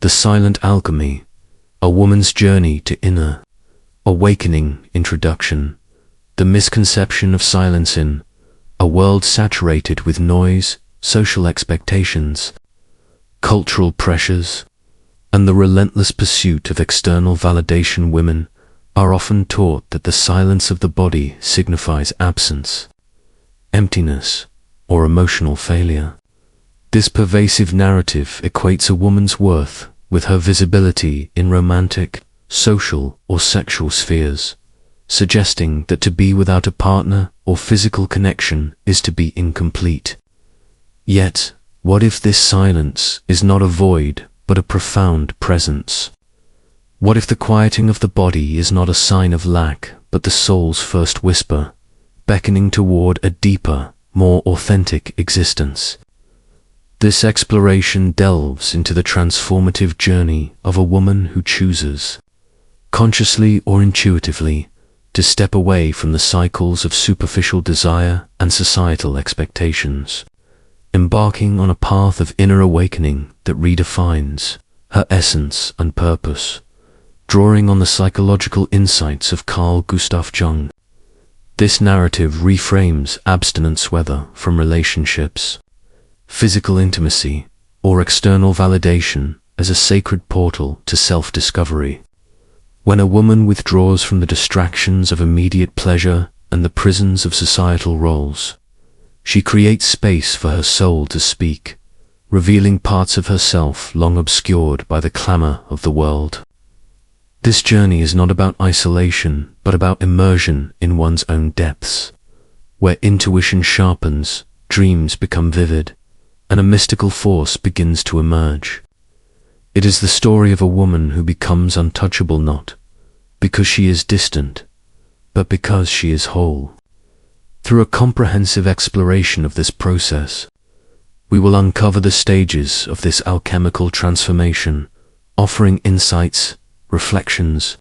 The Silent Alchemy, A Woman's Journey to Inner Awakening. Introduction. The misconception of silence in a world saturated with noise, social expectations, cultural pressures, and the relentless pursuit of external validation. Women are often taught that the silence of the body signifies absence, emptiness, or emotional failure. This pervasive narrative equates a woman's worth with her visibility in romantic, social, or sexual spheres, suggesting that to be without a partner or physical connection is to be incomplete. Yet, what if this silence is not a void but a profound presence? What if the quieting of the body is not a sign of lack but the soul's first whisper, beckoning toward a deeper, more authentic existence? This exploration delves into the transformative journey of a woman who chooses, consciously or intuitively, to step away from the cycles of superficial desire and societal expectations, embarking on a path of inner awakening that redefines her essence and purpose, drawing on the psychological insights of Carl Gustav Jung. This narrative reframes abstinence, whether from relationships, physical intimacy, or external validation, as a sacred portal to self-discovery. When a woman withdraws from the distractions of immediate pleasure and the prisons of societal roles, she creates space for her soul to speak, revealing parts of herself long obscured by the clamor of the world. This journey is not about isolation, but about immersion in one's own depths, where intuition sharpens, dreams become vivid, and a mystical force begins to emerge. It is the story of a woman who becomes untouchable, not because she is distant, but because she is whole. Through a comprehensive exploration of this process, we will uncover the stages of this alchemical transformation, offering insights, reflections,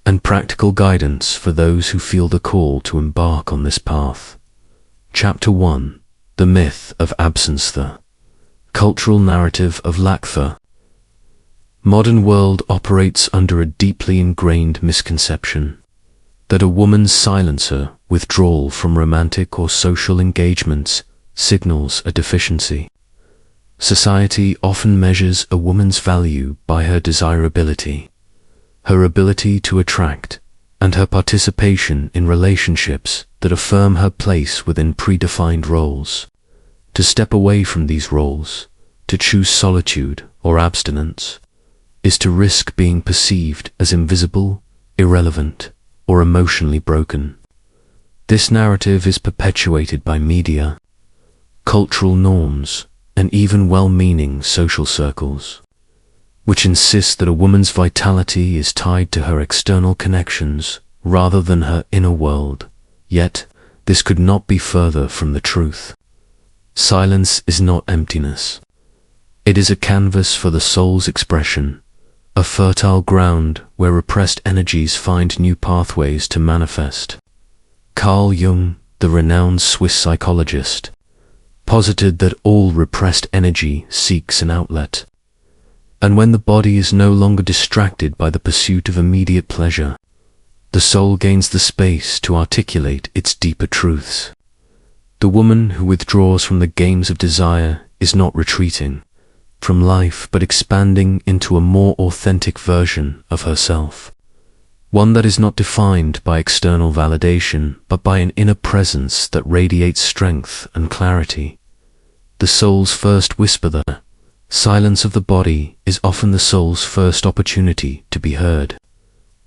and practical guidance for those who feel the call to embark on this path. Chapter 1. The Myth of Absence. The cultural narrative of lack. The modern world operates under a deeply ingrained misconception that a woman's silence, her withdrawal from romantic or social engagements, signals a deficiency. Society often measures a woman's value by her desirability, her ability to attract, and her participation in relationships that affirm her place within predefined roles. To step away from these roles, to choose solitude or abstinence, is to risk being perceived as invisible, irrelevant, or emotionally broken. This narrative is perpetuated by media, cultural norms, and even well-meaning social circles, which insist that a woman's vitality is tied to her external connections rather than her inner world. Yet, this could not be further from the truth. Silence is not emptiness. It is a canvas for the soul's expression, a fertile ground where repressed energies find new pathways to manifest. Carl Jung, the renowned Swiss psychologist, posited that all repressed energy seeks an outlet. And when the body is no longer distracted by the pursuit of immediate pleasure, the soul gains the space to articulate its deeper truths. The woman who withdraws from the games of desire is not retreating from life, but expanding into a more authentic version of herself, one that is not defined by external validation, but by an inner presence that radiates strength and clarity. The soul's first whisper. The silence of the body is often the soul's first opportunity to be heard.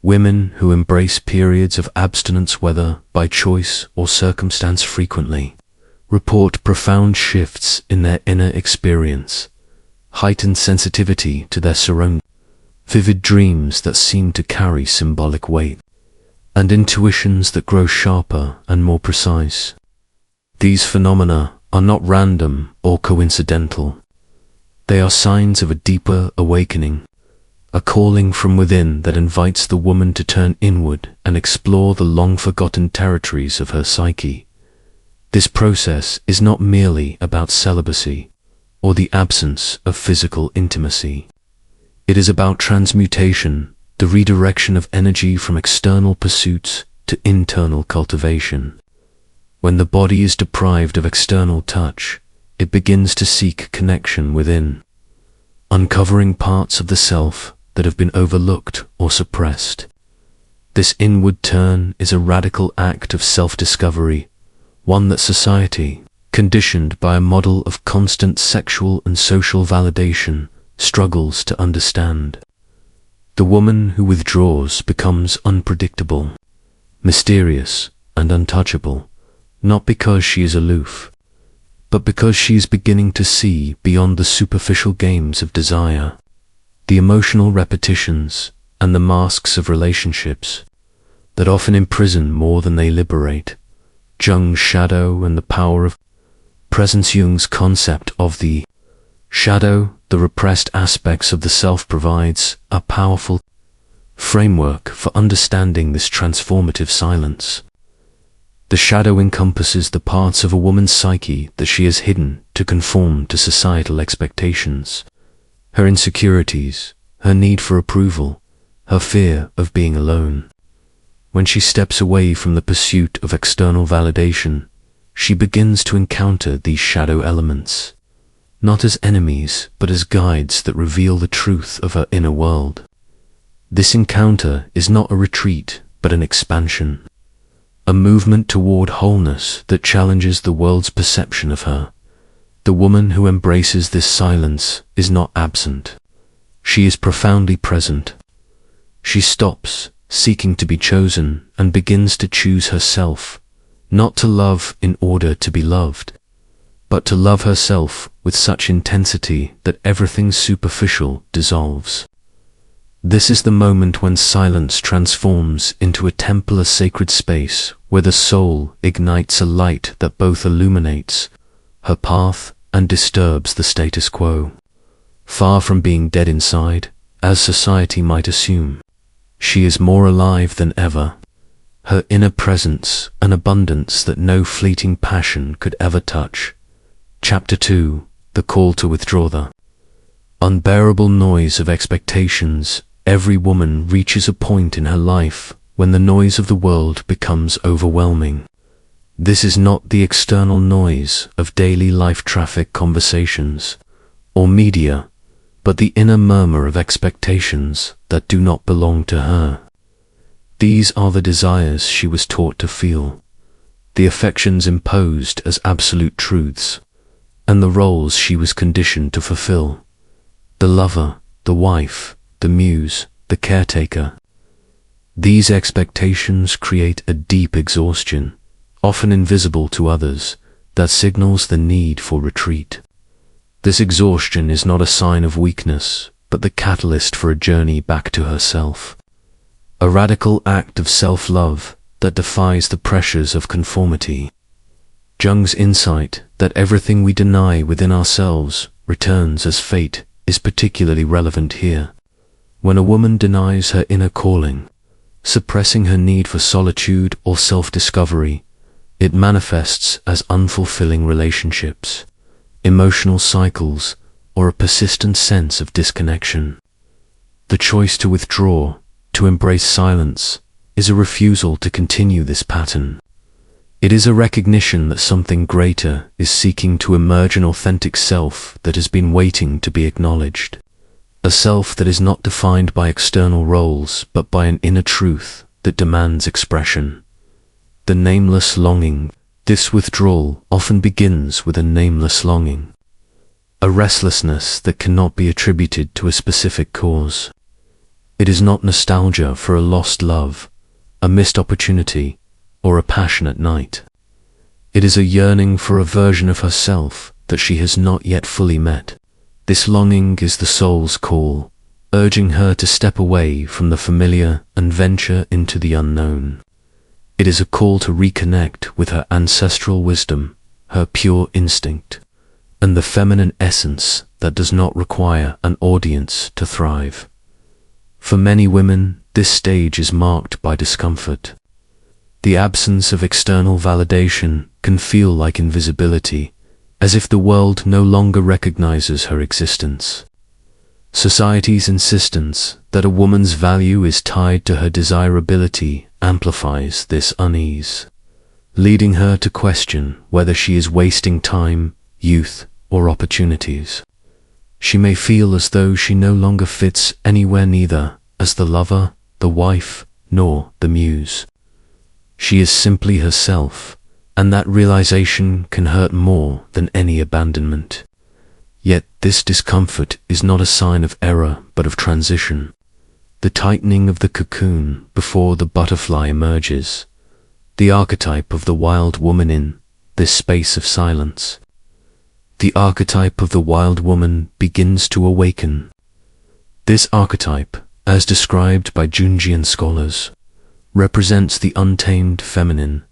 Women who embrace periods of abstinence, whether by choice or circumstance, frequently report profound shifts in their inner experience, heightened sensitivity to their surroundings, vivid dreams that seem to carry symbolic weight, and intuitions that grow sharper and more precise. These phenomena are not random or coincidental. They are signs of a deeper awakening, a calling from within that invites the woman to turn inward and explore the long-forgotten territories of her psyche. This process is not merely about celibacy or the absence of physical intimacy. It is about transmutation, the redirection of energy from external pursuits to internal cultivation. When the body is deprived of external touch, it begins to seek connection within, uncovering parts of the self that have been overlooked or suppressed. This inward turn is a radical act of self-discovery, one that society, conditioned by a model of constant sexual and social validation, struggles to understand. The woman who withdraws becomes unpredictable, mysterious, and untouchable, not because she is aloof, but because she is beginning to see beyond the superficial games of desire, the emotional repetitions, and the masks of relationships that often imprison more than they liberate. Jung's shadow and the power of presence. Jung's concept of the shadow, the repressed aspects of the self, provides a powerful framework for understanding this transformative silence. The shadow encompasses the parts of a woman's psyche that she has hidden to conform to societal expectations. Her insecurities, her need for approval, her fear of being alone. When she steps away from the pursuit of external validation, she begins to encounter these shadow elements, not as enemies, but as guides that reveal the truth of her inner world. This encounter is not a retreat, but an expansion, a movement toward wholeness that challenges the world's perception of her. The woman who embraces this silence is not absent. She is profoundly present. She stops seeking to be chosen and begins to choose herself, not to love in order to be loved, but to love herself with such intensity that everything superficial dissolves. This is the moment when silence transforms into a temple, a sacred space where the soul ignites a light that both illuminates her path and disturbs the status quo. Far from being dead inside, as society might assume, she is more alive than ever. Her inner presence, an abundance that no fleeting passion could ever touch. Chapter 2. The call to withdraw. The unbearable noise of expectations. Every woman reaches a point in her life when the noise of the world becomes overwhelming. This is not the external noise of daily life traffic, conversations, or media, but the inner murmur of expectations that do not belong to her. These are the desires she was taught to feel, the affections imposed as absolute truths, and the roles she was conditioned to fulfill: the lover, the wife, the muse, the caretaker. These expectations create a deep exhaustion, often invisible to others, that signals the need for retreat. This exhaustion is not a sign of weakness, but the catalyst for a journey back to herself. A radical act of self-love that defies the pressures of conformity. Jung's insight that everything we deny within ourselves returns as fate is particularly relevant here. When a woman denies her inner calling, suppressing her need for solitude or self-discovery, it manifests as unfulfilling relationships, emotional cycles, or a persistent sense of disconnection. The choice to withdraw, to embrace silence, is a refusal to continue this pattern. It is a recognition that something greater is seeking to emerge, an authentic self that has been waiting to be acknowledged. A self that is not defined by external roles, but by an inner truth that demands expression. The nameless longing. This withdrawal often begins with a nameless longing, a restlessness that cannot be attributed to a specific cause. It is not nostalgia for a lost love, a missed opportunity, or a passionate night. It is a yearning for a version of herself that she has not yet fully met. This longing is the soul's call, urging her to step away from the familiar and venture into the unknown. It is a call to reconnect with her ancestral wisdom, her pure instinct, and the feminine essence that does not require an audience to thrive. For many women, this stage is marked by discomfort. The absence of external validation can feel like invisibility, as if the world no longer recognizes her existence. Society's insistence that a woman's value is tied to her desirability amplifies this unease, leading her to question whether she is wasting time, youth, or opportunities. She may feel as though she no longer fits anywhere, neither as the lover, the wife, nor the muse. She is simply herself, and that realization can hurt more than any abandonment. Yet this discomfort is not a sign of error, but of transition, the tightening of the cocoon before the butterfly emerges, the archetype of the wild woman in this space of silence. The archetype of the wild woman begins to awaken. This archetype, as described by Jungian scholars, represents the untamed feminine,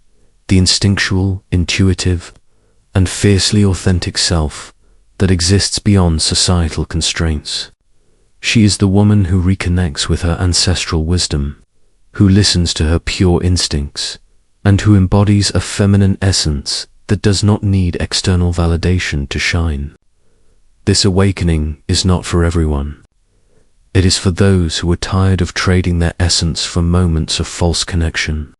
the instinctual, intuitive, and fiercely authentic self that exists beyond societal constraints. She is the woman who reconnects with her ancestral wisdom, who listens to her pure instincts, and who embodies a feminine essence that does not need external validation to shine. This awakening is not for everyone. It is for those who are tired of trading their essence for moments of false connection,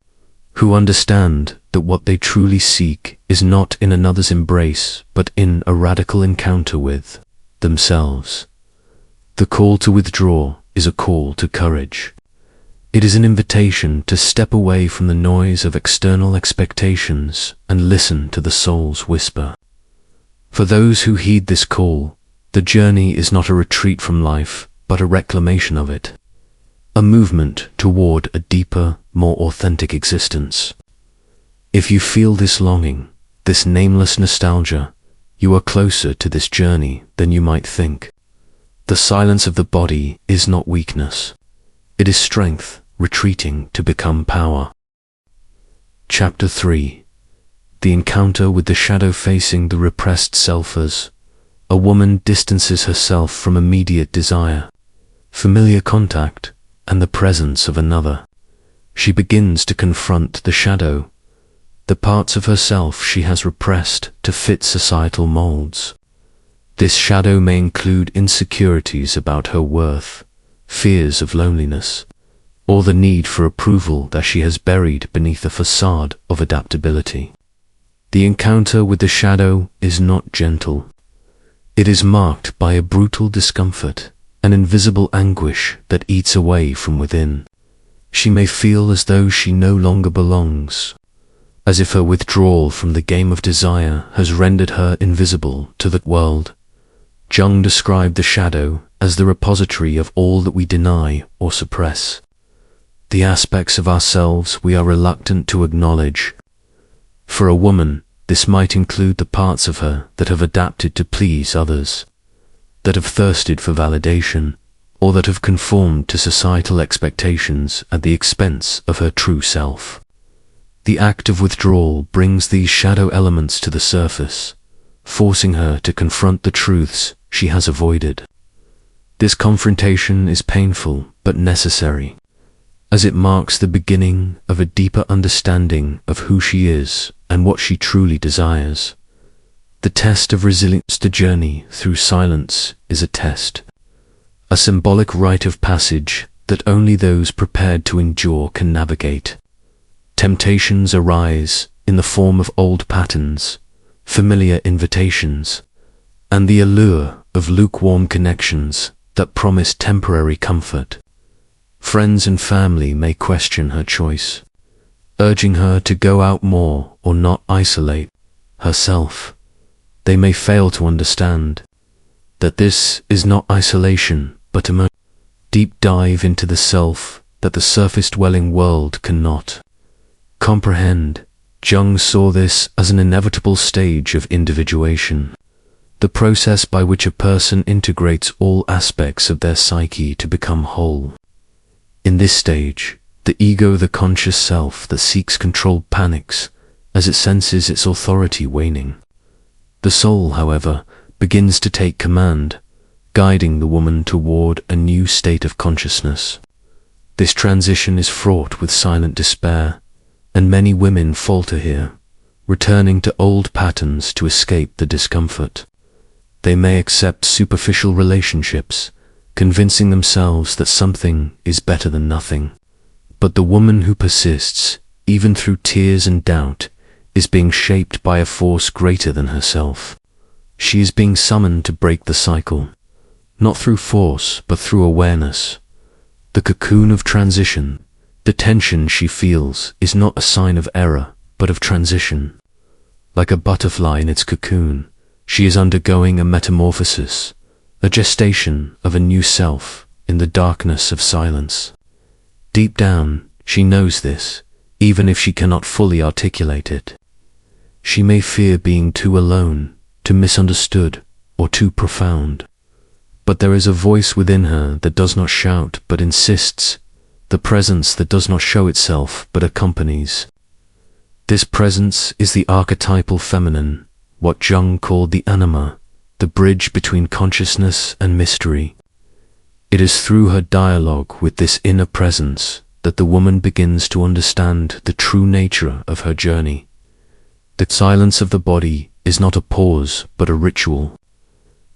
who understand that what they truly seek is not in another's embrace, but in a radical encounter with themselves. The call to withdraw is a call to courage. It is an invitation to step away from the noise of external expectations and listen to the soul's whisper. For those who heed this call, the journey is not a retreat from life, but a reclamation of it, a movement toward a deeper, more authentic existence. If you feel this longing, this nameless nostalgia, you are closer to this journey than you might think. The silence of the body is not weakness. It is strength retreating to become power. Chapter 3. The encounter with the shadow facing the repressed self. As a woman distances herself from immediate desire, familiar contact, and the presence of another, she begins to confront the shadow, the parts of herself she has repressed to fit societal molds. This shadow may include insecurities about her worth, fears of loneliness, or the need for approval that she has buried beneath a facade of adaptability. The encounter with the shadow is not gentle. It is marked by a brutal discomfort, an invisible anguish that eats away from within. She may feel as though she no longer belongs, as if her withdrawal from the game of desire has rendered her invisible to the world. Jung described the shadow as the repository of all that we deny or suppress, the aspects of ourselves we are reluctant to acknowledge. For a woman, this might include the parts of her that have adapted to please others, that have thirsted for validation, or that have conformed to societal expectations at the expense of her true self. The act of withdrawal brings these shadow elements to the surface, forcing her to confront the truths she has avoided. This confrontation is painful but necessary, as it marks the beginning of a deeper understanding of who she is and what she truly desires. The test of resilience. The journey through silence is a test, a symbolic rite of passage that only those prepared to endure can navigate. Temptations arise in the form of old patterns, familiar invitations, and the allure of lukewarm connections that promise temporary comfort. Friends and family may question her choice, urging her to go out more or not isolate herself. They may fail to understand that this is not isolation, but a deep dive into the self that the surface-dwelling world cannot comprehend. Jung saw this as an inevitable stage of individuation, the process by which a person integrates all aspects of their psyche to become whole. In this stage, the ego, the conscious self that seeks control, panics as it senses its authority waning. The soul, however, begins to take command, guiding the woman toward a new state of consciousness. This transition is fraught with silent despair, and many women falter here, returning to old patterns to escape the discomfort. They may accept superficial relationships, convincing themselves that something is better than nothing. But the woman who persists, even through tears and doubt, is being shaped by a force greater than herself. She is being summoned to break the cycle, not through force, but through awareness. The cocoon of transition, the tension she feels, is not a sign of error, but of transition. Like a butterfly in its cocoon, she is undergoing a metamorphosis, a gestation of a new self in the darkness of silence. Deep down, she knows this, even if she cannot fully articulate it. She may fear being too alone, too misunderstood, or too profound. But there is a voice within her that does not shout but insists, the presence that does not show itself but accompanies. This presence is the archetypal feminine, what Jung called the anima, the bridge between consciousness and mystery. It is through her dialogue with this inner presence that the woman begins to understand the true nature of her journey. The silence of the body is not a pause but a ritual,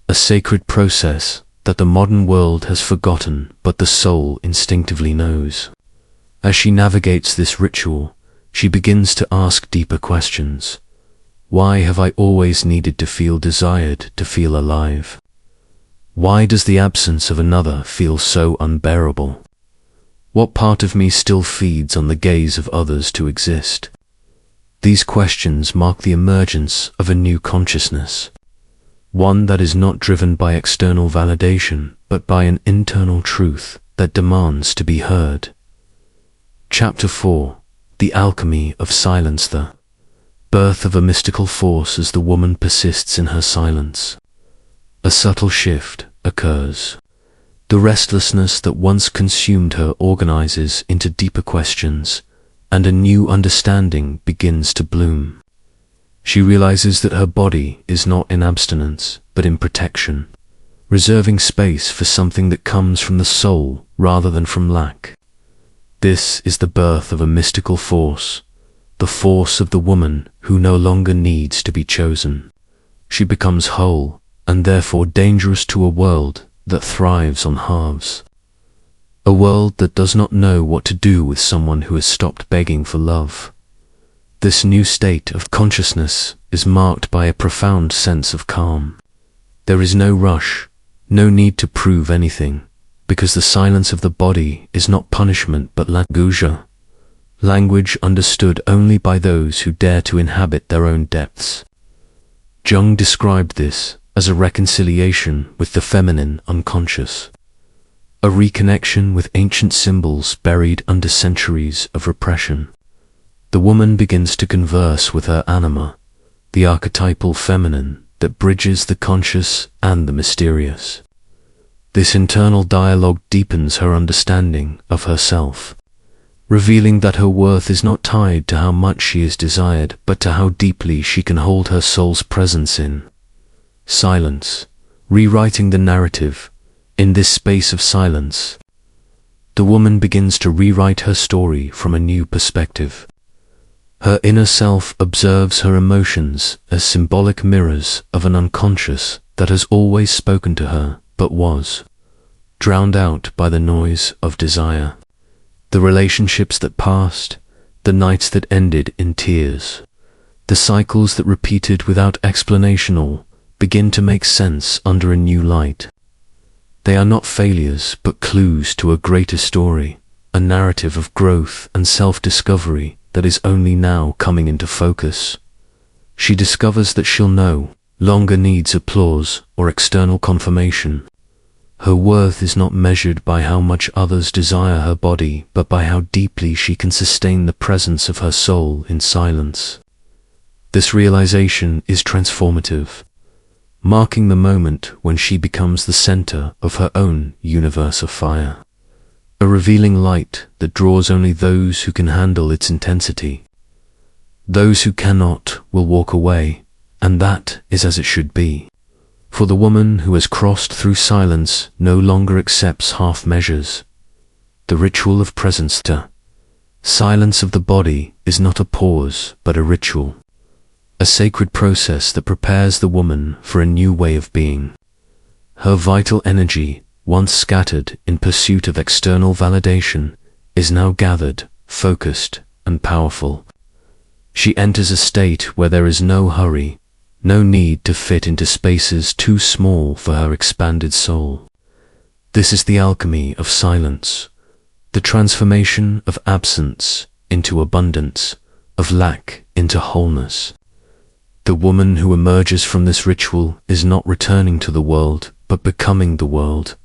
a sacred process that the modern world has forgotten but the soul instinctively knows. As she navigates this ritual, she begins to ask deeper questions. Why have I always needed to feel desired to feel alive? Why does the absence of another feel so unbearable? What part of me still feeds on the gaze of others to exist? These questions mark the emergence of a new consciousness, one that is not driven by external validation, but by an internal truth that demands to be heard. Chapter 4. The Alchemy of Silence. The birth of a mystical force as the woman persists in her silence. A subtle shift occurs. The restlessness that once consumed her organizes into deeper questions, and a new understanding begins to bloom. She realizes that her body is not in abstinence, but in protection, reserving space for something that comes from the soul rather than from lack. This is the birth of a mystical force, the force of the woman who no longer needs to be chosen. She becomes whole, and therefore dangerous to a world that thrives on halves. A world that does not know what to do with someone who has stopped begging for love. This new state of consciousness is marked by a profound sense of calm. There is no rush, no need to prove anything, because the silence of the body is not punishment but language understood only by those who dare to inhabit their own depths. Jung described this as a reconciliation with the feminine unconscious, a reconnection with ancient symbols buried under centuries of repression. The woman begins to converse with her anima, the archetypal feminine that bridges the conscious and the mysterious. This internal dialogue deepens her understanding of herself, revealing that her worth is not tied to how much she is desired, but to how deeply she can hold her soul's presence in silence, rewriting the narrative. In this space of silence, the woman begins to rewrite her story from a new perspective. Her inner self observes her emotions as symbolic mirrors of an unconscious that has always spoken to her, but was drowned out by the noise of desire. The relationships that passed, the nights that ended in tears, the cycles that repeated without explanation all begin to make sense under a new light. They are not failures, but clues to a greater story, a narrative of growth and self-discovery that is only now coming into focus. She discovers that she'll no longer needs applause or external confirmation. Her worth is not measured by how much others desire her body, but by how deeply she can sustain the presence of her soul in silence. This realization is transformative, marking the moment when she becomes the center of her own universe of fire, a revealing light that draws only those who can handle its intensity. Those who cannot will walk away, and that is as it should be. For the woman who has crossed through silence no longer accepts half measures. The ritual of presence. The silence of the body is not a pause, but a ritual, a sacred process that prepares the woman for a new way of being. Her vital energy, once scattered in pursuit of external validation, is now gathered, focused, and powerful. She enters a state where there is no hurry, no need to fit into spaces too small for her expanded soul. This is the alchemy of silence, the transformation of absence into abundance, of lack into wholeness. The woman who emerges from this ritual is not returning to the world, but becoming the world,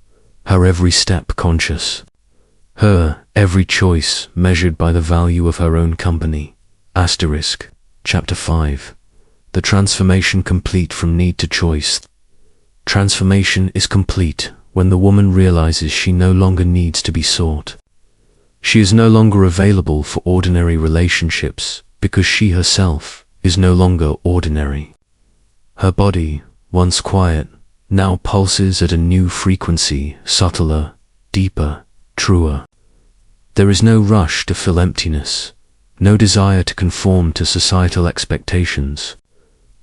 her every step conscious, her every choice measured by the value of her own company. Chapter 5. The transformation complete from need to choice. Transformation is complete when the woman realizes she no longer needs to be sought. She is no longer available for ordinary relationships because she herself is no longer ordinary. Her body, once quiet, now pulses at a new frequency, subtler, deeper, truer. There is no rush to fill emptiness, no desire to conform to societal expectations.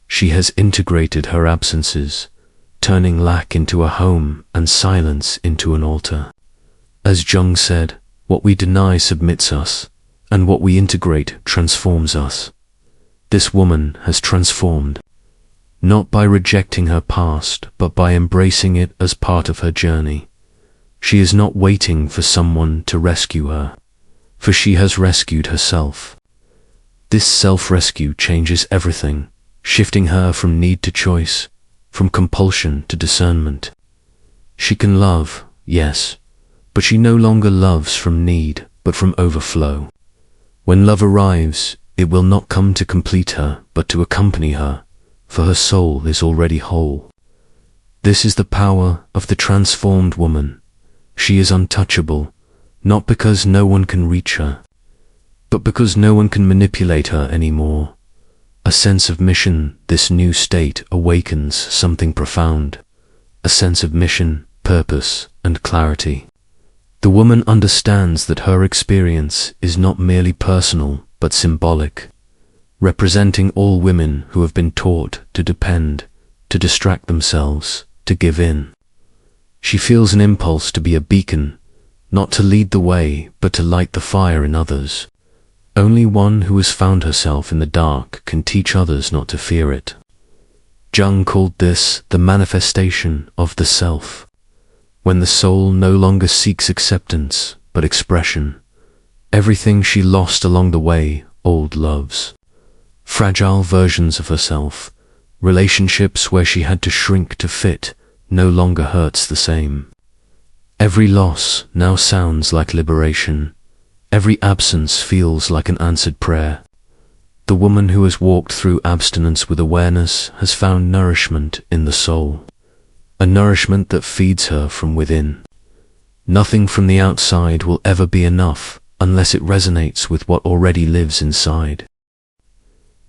She has integrated her absences, turning lack into a home and silence into an altar. As Jung said, what we deny submits us, and what we integrate transforms us. This woman has transformed, not by rejecting her past, but by embracing it as part of her journey. She is not waiting for someone to rescue her, for she has rescued herself. This self-rescue changes everything, shifting her from need to choice, from compulsion to discernment. She can love, yes, but she no longer loves from need, but from overflow. When love arrives, it will not come to complete her, but to accompany her, for her soul is already whole. This is the power of the transformed woman. She is untouchable, not because no one can reach her, but because no one can manipulate her anymore. A sense of mission, this new state awakens something profound, a sense of mission, purpose, and clarity. The woman understands that her experience is not merely personal, but symbolic, representing all women who have been taught to depend, to distract themselves, to give in. She feels an impulse to be a beacon, not to lead the way, but to light the fire in others. Only one who has found herself in the dark can teach others not to fear it. Jung called this the manifestation of the self, when the soul no longer seeks acceptance, but expression. Everything she lost along the way, old loves, fragile versions of herself, relationships where she had to shrink to fit, no longer hurts the same. Every loss now sounds like liberation. Every absence feels like an answered prayer. The woman who has walked through abstinence with awareness has found nourishment in the soul, a nourishment that feeds her from within. Nothing from the outside will ever be enough unless it resonates with what already lives inside.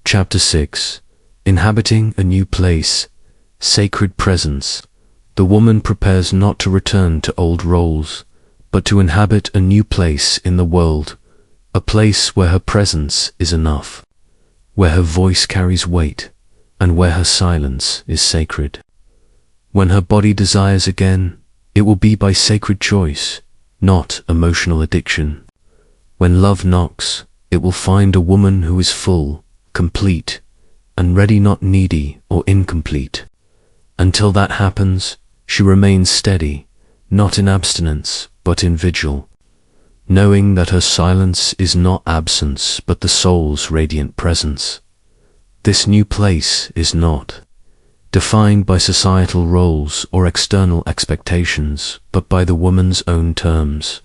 Chapter 6. Inhabiting a new place, sacred presence. The woman prepares not to return to old roles, but to inhabit a new place in the world, a place where her presence is enough, where her voice carries weight, and where her silence is sacred. When her body desires again, it will be by sacred choice, not emotional addiction. When love knocks, it will find a woman who is full, complete, and ready, not needy or incomplete. Until that happens, she remains steady, not in abstinence, but in vigil, knowing that her silence is not absence, but the soul's radiant presence. This new place is not defined by societal roles or external expectations, but by the woman's own terms.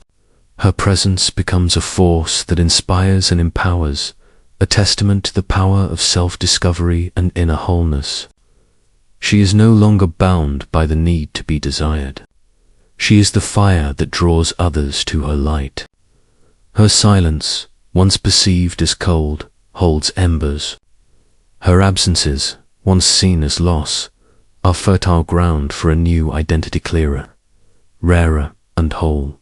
Her presence becomes a force that inspires and empowers, a testament to the power of self-discovery and inner wholeness. She is no longer bound by the need to be desired. She is the fire that draws others to her light. Her silence, once perceived as cold, holds embers. Her absences, once seen as loss, are fertile ground for a new identity, clearer, rarer, and whole.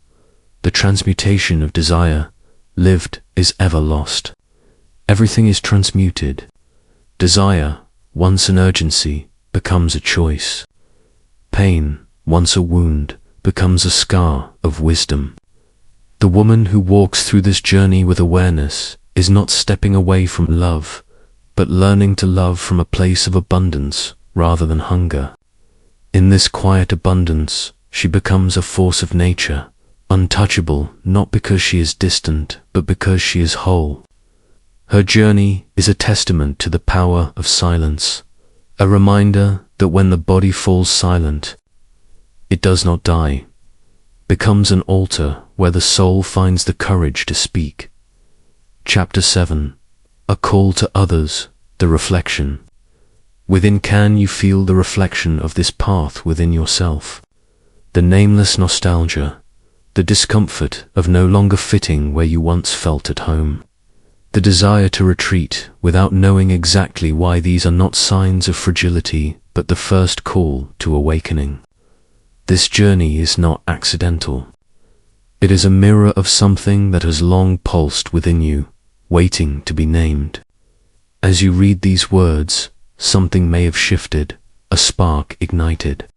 The transmutation of desire, lived, is ever lost. Everything is transmuted. Desire, once an urgency, becomes a choice. Pain, once a wound, becomes a scar of wisdom. The woman who walks through this journey with awareness is not stepping away from love, but learning to love from a place of abundance rather than hunger. In this quiet abundance, she becomes a force of nature, untouchable not because she is distant, but because she is whole. Her journey is a testament to the power of silence, a reminder that when the body falls silent, it does not die, becomes an altar where the soul finds the courage to speak. Chapter 7. A call to others, the reflection. Within can you feel the reflection of this path within yourself? The nameless nostalgia, the discomfort of no longer fitting where you once felt at home. The desire to retreat without knowing exactly why. These are not signs of fragility, but the first call to awakening. This journey is not accidental. It is a mirror of something that has long pulsed within you, waiting to be named. As you read these words, something may have shifted, a spark ignited.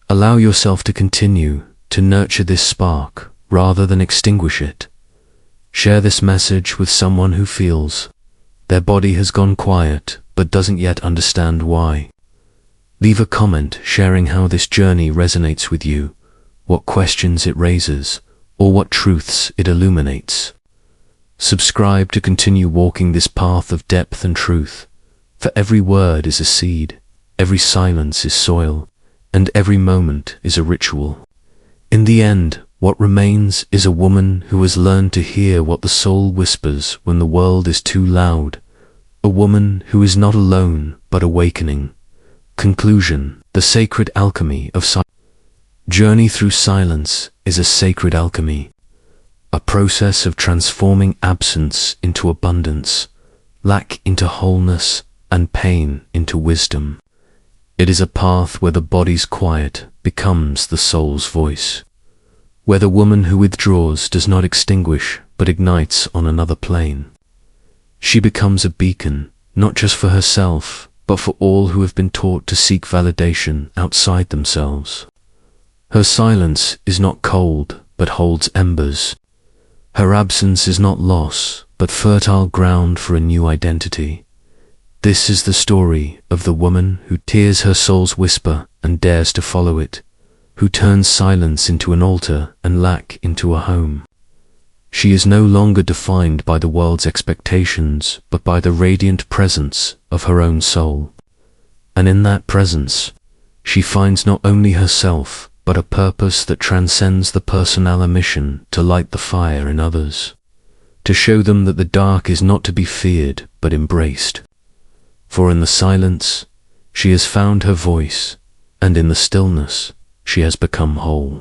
Allow yourself to continue to nurture this spark rather than extinguish it. Share this message with someone who feels their body has gone quiet but doesn't yet understand why. Leave a comment sharing how this journey resonates with you, what questions it raises, or what truths it illuminates. Subscribe to continue walking this path of depth and truth, for every word is a seed, every silence is soil, and every moment is a ritual. In the end, what remains is a woman who has learned to hear what the soul whispers when the world is too loud, a woman who is not alone but awakening. Conclusion: the sacred alchemy of silence. Journey through silence is a sacred alchemy, a process of transforming absence into abundance, lack into wholeness, and pain into wisdom. It is a path where the body's quiet becomes the soul's voice, where the woman who withdraws does not extinguish but ignites on another plane. She becomes a beacon, not just for herself, but for all who have been taught to seek validation outside themselves. Her silence is not cold, but holds embers. Her absence is not loss, but fertile ground for a new identity. This is the story of the woman who hears her soul's whisper and dares to follow it, who turns silence into an altar and lack into a home. She is no longer defined by the world's expectations, but by the radiant presence of her own soul. And in that presence, she finds not only herself, but a purpose that transcends the personal mission to light the fire in others, to show them that the dark is not to be feared, but embraced. For in the silence, she has found her voice, and in the stillness, she has become whole.